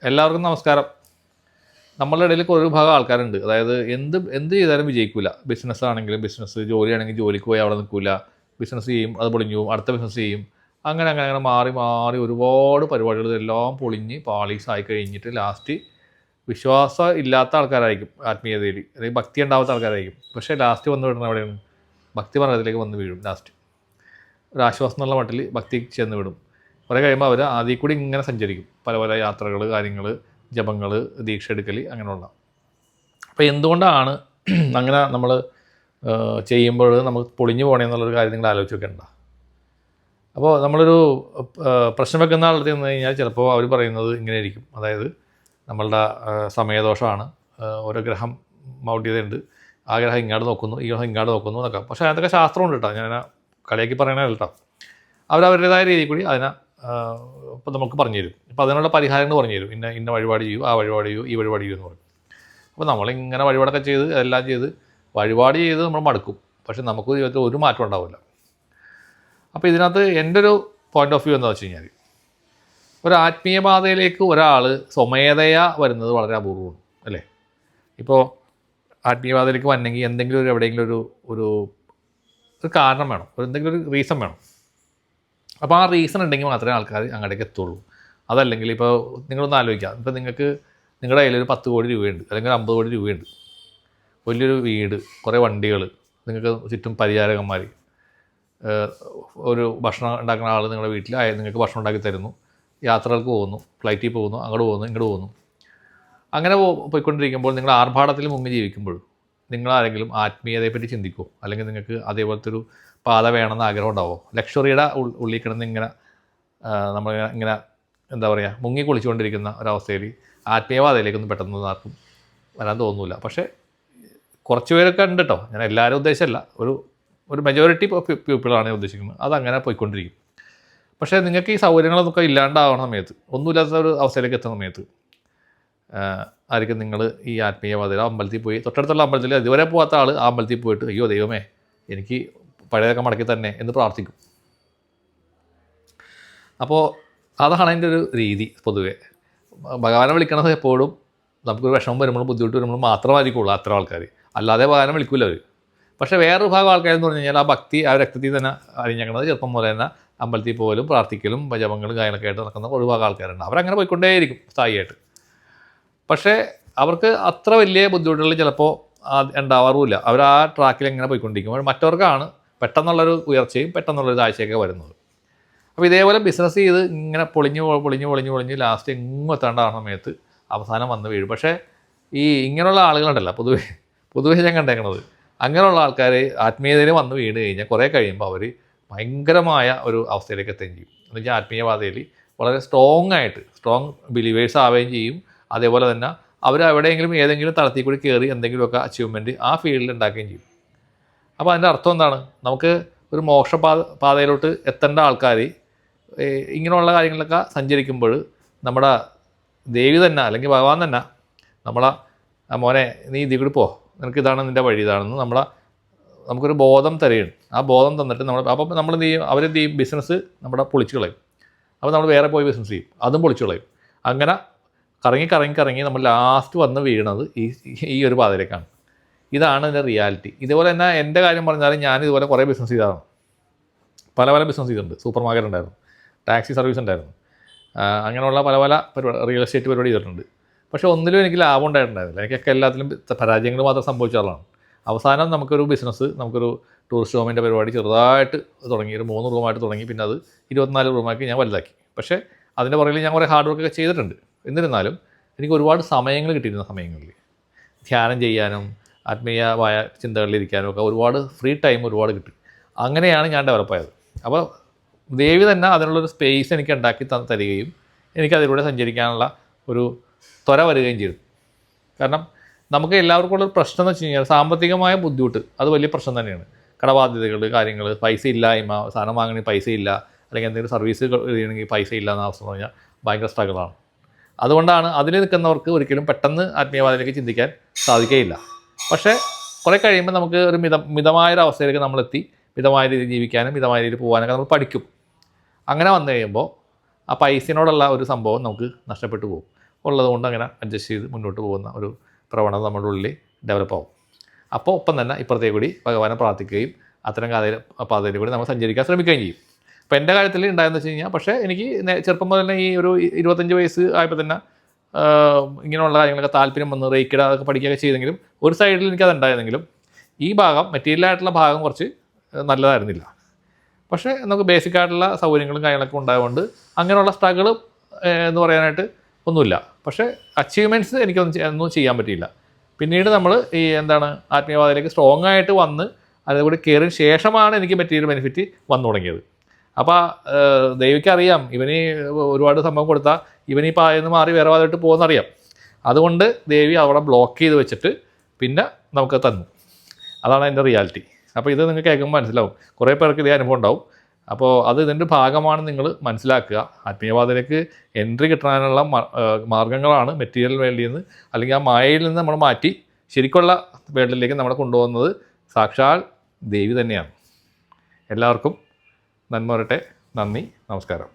എല്ലാവർക്കും നമസ്കാരം. നമ്മളുടെ ഇടയിൽ ഒരു ഭാഗം ആൾക്കാരുണ്ട്. അതായത് എന്ത് ചെയ്താലും വിജയിക്കില്ല. ബിസിനസ് ആണെങ്കിലും ബിസിനസ്, ജോലിയാണെങ്കിൽ ജോലിക്ക് പോയി അവിടെ നിൽക്കില്ല. ബിസിനസ് ചെയ്യും, അത് പൊളിഞ്ഞു പോകും, അടുത്ത ബിസിനസ് ചെയ്യും. അങ്ങനെ മാറി മാറി ഒരുപാട് പരിപാടികൾ എല്ലാം പൊളിഞ്ഞ് പാളീസായി കഴിഞ്ഞിട്ട് ലാസ്റ്റ് വിശ്വാസം ഇല്ലാത്ത ആൾക്കാരായിരിക്കും. ആത്മീയതയിൽ അല്ലെങ്കിൽ ഭക്തി ഉണ്ടാവാത്ത ആൾക്കാരായിരിക്കും. പക്ഷേ ലാസ്റ്റ് വന്ന് വിടുന്ന എവിടെയാണ്? ഭക്തി മാർഗത്തിലേക്ക് വന്ന് വീഴും. ലാസ്റ്റ് ഒരു ആശ്വാസം എന്നുള്ള മട്ടിൽ ഭക്തി ചെന്ന് വിടും. കുറേ കഴിയുമ്പോൾ അവർ ആദ്യം കൂടി ഇങ്ങനെ സഞ്ചരിക്കും. പല പല യാത്രകൾ, കാര്യങ്ങൾ, ജപങ്ങൾ, ദീക്ഷ എടുക്കൽ, അങ്ങനെയുള്ള. അപ്പോൾ എന്തുകൊണ്ടാണ് അങ്ങനെ നമ്മൾ ചെയ്യുമ്പോൾ നമുക്ക് പൊളിഞ്ഞു പോകണേ എന്നുള്ളൊരു കാര്യം നിങ്ങൾ ആലോചിച്ച് വെക്കേണ്ട. അപ്പോൾ നമ്മളൊരു പ്രശ്നം വെക്കുന്ന ആളുടെ നിന്ന് കഴിഞ്ഞാൽ ചിലപ്പോൾ അവർ പറയുന്നത് ഇങ്ങനെ ആയിരിക്കും. അതായത് നമ്മളുടെ സമയദോഷമാണ്, ഓരോ ഗ്രഹം മൗഢ്യതയുണ്ട്, ആ ഗ്രഹം ഇങ്ങോട്ട് നോക്കുന്നു, ഈ ഗ്രഹം ഇങ്ങോട്ട് നോക്കുന്നു എന്നൊക്കെ. പക്ഷേ അതൊക്കെ ശാസ്ത്രമുണ്ട് കേട്ടോ, ഞാൻ കളിയാക്കി പറയണ കേട്ടോ. അവരവരുടേതായ രീതിയിൽ കൂടി അതിനെ ഇപ്പോൾ നമുക്ക് പറഞ്ഞു തരും. ഇപ്പോൾ അതിനുള്ള പരിഹാരങ്ങൾ പറഞ്ഞു തരും. ഇന്ന വഴിപാട് ചെയ്യൂ, ആ വഴിപാട് ചെയ്യൂ, ഈ വഴിപാട് ചെയ്യൂ എന്ന് പറയും. അപ്പോൾ നമ്മളിങ്ങനെ വഴിപാടൊക്കെ ചെയ്ത് എല്ലാം ചെയ്ത് വഴിപാട് ചെയ്ത് നമ്മൾ മടുക്കും. പക്ഷെ നമുക്ക് ജീവിതത്തിൽ ഒരു മാറ്റം ഉണ്ടാവില്ല. അപ്പോൾ ഇതിനകത്ത് എൻ്റെ ഒരു പോയിൻ്റ് ഓഫ് വ്യൂ എന്താ വെച്ച് കഴിഞ്ഞാൽ, ഒരു ആത്മീയ പാതയിലേക്ക് ഒരാൾ സ്വമേധയാ വരുന്നത് വളരെ അപൂർവമാണ്, അല്ലേ? ഇപ്പോൾ ആത്മീയപാതയിലേക്ക് വരണമെങ്കിൽ എന്തെങ്കിലും ഒരു എവിടെയെങ്കിലും ഒരു കാരണം വേണം, എന്തെങ്കിലും ഒരു റീസൺ വേണം. അപ്പോൾ ആ റീസൺ ഉണ്ടെങ്കിൽ മാത്രമേ ആൾക്കാർ അങ്ങോട്ടേക്ക് എത്തുള്ളൂ. അതല്ലെങ്കിൽ ഇപ്പോൾ നിങ്ങളൊന്ന് ആലോചിക്കാം. ഇപ്പോൾ നിങ്ങളുടെ കയ്യിൽ ഒരു 10 കോടി രൂപയുണ്ട്, അല്ലെങ്കിൽ 50 കോടി രൂപയുണ്ട്, വലിയൊരു വീട്, കുറേ വണ്ടികൾ, നിങ്ങൾക്ക് ചുറ്റും പരിചാരകന്മാർ, ഒരു ഭക്ഷണം ഉണ്ടാക്കുന്ന ആൾ നിങ്ങളുടെ വീട്ടിൽ നിങ്ങൾക്ക് ഭക്ഷണം ഉണ്ടാക്കി തരുന്നു, യാത്രകൾക്ക് പോകുന്നു, ഫ്ലൈറ്റിൽ പോകുന്നു, അങ്ങോട്ട് പോകുന്നു, ഇങ്ങോട്ട് പോകുന്നു. അങ്ങനെ പോയിക്കൊണ്ടിരിക്കുമ്പോൾ നിങ്ങൾ ആർഭാടത്തിൽ മുങ്ങി ജീവിക്കുമ്പോൾ നിങ്ങളാരെങ്കിലും ആത്മീയതയെപ്പറ്റി ചിന്തിക്കുമോ? അല്ലെങ്കിൽ നിങ്ങൾക്ക് അതേപോലത്തെ ഒരു പാത വേണമെന്ന് ആഗ്രഹം ഉണ്ടാവുമോ? ലക്ഷറിയുടെ ഉള്ളിൽ കിടന്ന് ഇങ്ങനെ എന്താ പറയുക, മുങ്ങി കുളിച്ചുകൊണ്ടിരിക്കുന്ന ഒരവസ്ഥയിൽ ആത്മീയപാതയിലേക്കൊന്നും പെട്ടെന്ന് ആർക്കും വരാൻ തോന്നില്ല. പക്ഷേ കുറച്ച് പേരൊക്കെ ഉണ്ട് കേട്ടോ, ഞാൻ എല്ലാവരും ഉദ്ദേശമല്ല, ഒരു മെജോറിറ്റി പീപ്പിളാണ് ഞാൻ ഉദ്ദേശിക്കുന്നത്. അതങ്ങനെ പോയിക്കൊണ്ടിരിക്കും. പക്ഷേ നിങ്ങൾക്ക് ഈ സൗകര്യങ്ങളൊക്കെ ഇല്ലാണ്ടാവുന്ന സമയത്ത്, ഒന്നുമില്ലാത്ത ഒരു അവസ്ഥയിലേക്ക് എത്തുന്ന സമയത്ത് ആയിരിക്കും നിങ്ങൾ ഈ ആത്മീയപാതയിൽ അമ്പലത്തിൽ പോയി, തൊട്ടടുത്തുള്ള അമ്പലത്തിൽ ഇതുവരെ പോകാത്ത ആൾ ആ അമ്പലത്തിൽ പോയിട്ട് അയ്യോ ദൈവമേ എനിക്ക് പഴയതൊക്കെ മടക്കി തന്നെ എന്ന് പ്രാർത്ഥിക്കും. അപ്പോൾ അതാണ് അതിൻ്റെ ഒരു രീതി. പൊതുവെ ഭഗവാനെ വിളിക്കണത് എപ്പോഴും നമുക്കൊരു വിഷമം വരുമ്പോഴും ബുദ്ധിമുട്ട് വരുമ്പോഴും മാത്രമായിരിക്കുള്ളൂ അത്തരം ആൾക്കാർ, അല്ലാതെ ഭഗവാനെ വിളിക്കില്ല അവർ. പക്ഷേ വേറൊരു ഭാഗം ആൾക്കാരെന്ന് പറഞ്ഞു കഴിഞ്ഞാൽ ആ ഭക്തി ആ രക്തത്തിൽ തന്നെ അരിഞ്ഞേക്കണത് ചെറുപ്പം പോലെ തന്നെ അമ്പലത്തിൽ പോലും പ്രാർത്ഥിക്കലും ജപങ്ങളും കാര്യങ്ങളൊക്കെ ആയിട്ട് നടക്കുന്ന ഒരു ഭാഗം ആൾക്കാരുണ്ട്. അവരങ്ങനെ പോയിക്കൊണ്ടേയിരിക്കും സ്ഥായിയായിട്ട്. പക്ഷേ അവർക്ക് അത്ര വലിയ ബുദ്ധിമുട്ടുകൾ ചിലപ്പോൾ ഉണ്ടാവാറുമില്ല. അവർ ആ ട്രാക്കിൽ എങ്ങനെ പോയിക്കൊണ്ടിരിക്കും. മറ്റവർക്കാണ് പെട്ടെന്നുള്ളൊരു ഉയർച്ചയും പെട്ടെന്നുള്ളൊരു താഴ്ചയൊക്കെ വരുന്നത്. അപ്പോൾ ഇതേപോലെ ബിസിനസ് ചെയ്ത് ഇങ്ങനെ പൊളിഞ്ഞ് ലാസ്റ്റ് എങ്ങും എത്താണ്ടാണ് സമയത്ത് അവസാനം വന്ന് വീഴും. പക്ഷേ ഇങ്ങനെയുള്ള ആളുകളുണ്ടല്ലോ, പൊതുവേ ഞാൻ കണ്ടേക്കണത്, അങ്ങനെയുള്ള ആൾക്കാർ ആത്മീയതയിൽ വന്ന് വീണ് കഴിഞ്ഞാൽ കുറേ കഴിയുമ്പോൾ അവർ ഭയങ്കരമായ ഒരു അവസ്ഥയിലേക്ക് എത്തുകയും ചെയ്യും. എന്ന് വെച്ചാൽ ആത്മീയപാതയിൽ വളരെ സ്ട്രോങ് ബിലീവേഴ്സ് ആവുകയും ചെയ്യും. അതേപോലെ തന്നെ അവർ എവിടെയെങ്കിലും ഏതെങ്കിലും തലത്തിൽ കൂടി കയറി എന്തെങ്കിലുമൊക്കെ അച്ചീവ്മെൻറ്റ് ആ ഫീൽഡിൽ ഉണ്ടാക്കുകയും ചെയ്യും. അപ്പോൾ അതിൻ്റെ അർത്ഥം എന്താണ്? നമുക്ക് ഒരു പാതയിലോട്ട് എത്തേണ്ട ആൾക്കാർ ഇങ്ങനെയുള്ള കാര്യങ്ങളിലൊക്കെ സഞ്ചരിക്കുമ്പോൾ നമ്മുടെ ദേവി തന്നെ അല്ലെങ്കിൽ ഭഗവാൻ തന്നെ നമ്മളെ മോനെ നീ ഇതിൽ കൂടി പോ, നിനക്ക് ഇതാണ് നിൻ്റെ വഴി, ഇതാണെന്ന് നമുക്കൊരു ബോധം തരുകയാണ്. ആ ബോധം തന്നിട്ട് അപ്പോൾ നമ്മൾ എന്ത് ചെയ്യും? അവരെന്ത് ചെയ്യും? ബിസിനസ് നമ്മുടെ പൊളിച്ചു കളയും. അപ്പോൾ നമ്മൾ വേറെ പോയി ബിസിനസ് ചെയ്യും, അതും പൊളിച്ചു കളയും. അങ്ങനെ കറങ്ങി നമ്മൾ ലാസ്റ്റ് വന്ന് വീണത് ഈ ഒരു പാതയിലേക്കാണ്. ഇതാണ് ഇതിൻ്റെ റിയാലിറ്റി. ഇതുപോലെ തന്നെ എൻ്റെ കാര്യം പറഞ്ഞാലും ഞാൻ ഇതുപോലെ കുറേ ബിസിനസ് ചെയ്തതാണ്. പല ബിസിനസ് ചെയ്തിട്ടുണ്ട്. സൂപ്പർ മാർക്കറ്റ് ഉണ്ടായിരുന്നു, ടാക്സി സർവീസ് ഉണ്ടായിരുന്നു, അങ്ങനെയുള്ള പല റിയൽ എസ്റ്റേറ്റ് പരിപാടി ചെയ്തിട്ടുണ്ട്. പക്ഷേ ഒന്നിലും എനിക്ക് ലാഭം ഉണ്ടായിട്ടുണ്ടായിരുന്നില്ല. എനിക്കൊക്കെ എല്ലാത്തിലും പരാജയങ്ങൾ മാത്രം സംഭവിച്ച ആളാണ്. അവസാനം നമുക്കൊരു ടൂറിസ്റ്റ് ഹോമിൻ്റെ പരിപാടി ചെറുതായിട്ട് തുടങ്ങി, ഒരു 3 റൂമായിട്ട് തുടങ്ങി, പിന്നെ അത് 24 റൂമാക്കി ഞാൻ വലുതാക്കി. പക്ഷേ അതിൻ്റെ പുറകിൽ ഞാൻ കുറേ ഹാർഡ് വർക്കൊക്കെ ചെയ്തിട്ടുണ്ട്. എന്നിരുന്നാലും എനിക്ക് ഒരുപാട് സമയങ്ങൾ കിട്ടിയിരുന്ന സമയങ്ങളിൽ ധ്യാനം ചെയ്യാനും ആത്മീയമായ ചിന്തകളിലിരിക്കാനും ഒക്കെ ഒരുപാട് ഫ്രീ ടൈം ഒരുപാട് കിട്ടി. അങ്ങനെയാണ് ഞാൻ ഡെവലപ്പായത്. അപ്പോൾ ദേവി തന്നെ അതിനുള്ളൊരു സ്പേസ് എനിക്ക് ഉണ്ടാക്കി തരികയും എനിക്കതിലൂടെ സഞ്ചരിക്കാനുള്ള ഒരു ത്വര വരികയും ചെയ്തു. കാരണം നമുക്ക് എല്ലാവർക്കും ഉള്ളൊരു പ്രശ്നം എന്ന് വെച്ച് കഴിഞ്ഞാൽ സാമ്പത്തികമായ ബുദ്ധിമുട്ട്, അത് വലിയ പ്രശ്നം തന്നെയാണ്. കടബാധ്യതകൾ, കാര്യങ്ങൾ, പൈസ ഇല്ലായ്മ, സാധനം വാങ്ങണമെങ്കിൽ പൈസ ഇല്ല, അല്ലെങ്കിൽ എന്തെങ്കിലും സർവീസ് ചെയ്യണമെങ്കിൽ പൈസ ഇല്ല എന്ന അവസ്ഥ എന്ന് പറഞ്ഞാൽ ഭയങ്കര സ്ട്രഗിളാണ്. അതുകൊണ്ടാണ് അതിൽ നിൽക്കുന്നവർക്ക് ഒരിക്കലും പെട്ടെന്ന് ആത്മീയവാദത്തിലേക്ക് ചിന്തിക്കാൻ സാധിക്കുകയില്ല. പക്ഷേ കുറേ കഴിയുമ്പോൾ നമുക്ക് ഒരു മിതമായൊരവസ്ഥയിലേക്ക് നമ്മളെത്തി മിതമായ രീതിയിൽ ജീവിക്കാനും മിതമായ രീതിയിൽ പോകാനൊക്കെ നമ്മൾ പഠിക്കും. അങ്ങനെ വന്നു കഴിയുമ്പോൾ ആ പൈസയോടുള്ള ഒരു സംഭവം നമുക്ക് നഷ്ടപ്പെട്ടു പോകും. ഉള്ളതുകൊണ്ട് അങ്ങനെ അഡ്ജസ്റ്റ് ചെയ്ത് മുന്നോട്ട് പോകുന്ന ഒരു പ്രവണത നമ്മുടെ ഉള്ളിൽ ഡെവലപ്പ് ആവും. അപ്പോൾ ഒപ്പം തന്നെ ഇപ്പുറത്തേക്ക് കൂടി ഭഗവാനെ പ്രാർത്ഥിക്കുകയും അത്തരം പാതയിൽ കൂടി നമ്മൾ സഞ്ചരിക്കാൻ ശ്രമിക്കുകയും ചെയ്യും. അപ്പോൾ എൻ്റെ കാര്യത്തിൽ ഉണ്ടായെന്ന് വെച്ച് കഴിഞ്ഞാൽ, പക്ഷേ എനിക്ക് ചെറുപ്പം മുതൽ തന്നെ ഈ ഒരു 25 വയസ്സ് ആയപ്പോൾ തന്നെ ഇങ്ങനെയുള്ള കാര്യങ്ങളൊക്കെ താല്പര്യം വന്ന് റേക്കിട അതൊക്കെ പഠിക്കുകയൊക്കെ ചെയ്തെങ്കിലും ഒരു സൈഡിൽ എനിക്കത് ഉണ്ടായിരുന്നെങ്കിലും ഈ ഭാഗം മെറ്റീരിയലായിട്ടുള്ള ഭാഗം കുറച്ച് നല്ലതായിരുന്നില്ല. പക്ഷേ നമുക്ക് ബേസിക് ആയിട്ടുള്ള സൗകര്യങ്ങളും കാര്യങ്ങളൊക്കെ ഉണ്ടായതുകൊണ്ട് അങ്ങനെയുള്ള സ്ട്രഗിൾ എന്ന് പറയാനായിട്ട് ഒന്നുമില്ല. പക്ഷേ അച്ചീവ്മെൻറ്റ്സ് എനിക്കൊന്നും ചെയ്യാൻ പറ്റിയില്ല. പിന്നീട് നമ്മൾ ഈ ആത്മീയവാദത്തിലേക്ക് സ്ട്രോങ് ആയിട്ട് വന്ന് അതുകൂടി കയറിയ ശേഷമാണ് എനിക്ക് മെറ്റീരിയൽ ബെനിഫിറ്റ് വന്നു തുടങ്ങിയത്. അപ്പോൾ ദൈവയ്ക്കറിയാം ഇവന് ഒരുപാട് സംഭവം കൊടുത്താൽ ഇവനീ പായെന്ന് മാറി വേറെ വാദമായിട്ട് പോകുന്നറിയാം. അതുകൊണ്ട് ദേവി അവിടെ ബ്ലോക്ക് ചെയ്ത് വെച്ചിട്ട് പിന്നെ നമുക്ക് തന്നു. അതാണ് എൻ്റെ റിയാലിറ്റി. അപ്പോൾ ഇത് നിങ്ങൾക്ക് കേൾക്കുമ്പോൾ മനസ്സിലാവും, കുറേ പേർക്ക് ഇതേ അനുഭവം ഉണ്ടാവും. അപ്പോൾ അത് ഇതിൻ്റെ ഭാഗമാണെന്ന് നിങ്ങൾ മനസ്സിലാക്കുക. ആത്മീയവാദത്തിലേക്ക് എൻട്രി കിട്ടാനുള്ള മാർഗ്ഗങ്ങളാണ് മെറ്റീരിയൽ വേൾഡിൽ നിന്ന്, അല്ലെങ്കിൽ ആ മായയിൽ നിന്ന് നമ്മൾ മാറ്റി ശരിക്കുള്ള വേൾഡിലേക്ക് നമ്മളെ കൊണ്ടുപോകുന്നത് സാക്ഷാൽ ദേവി തന്നെയാണ്. എല്ലാവർക്കും നന്മ വരട്ടെ. നന്ദി, നമസ്കാരം.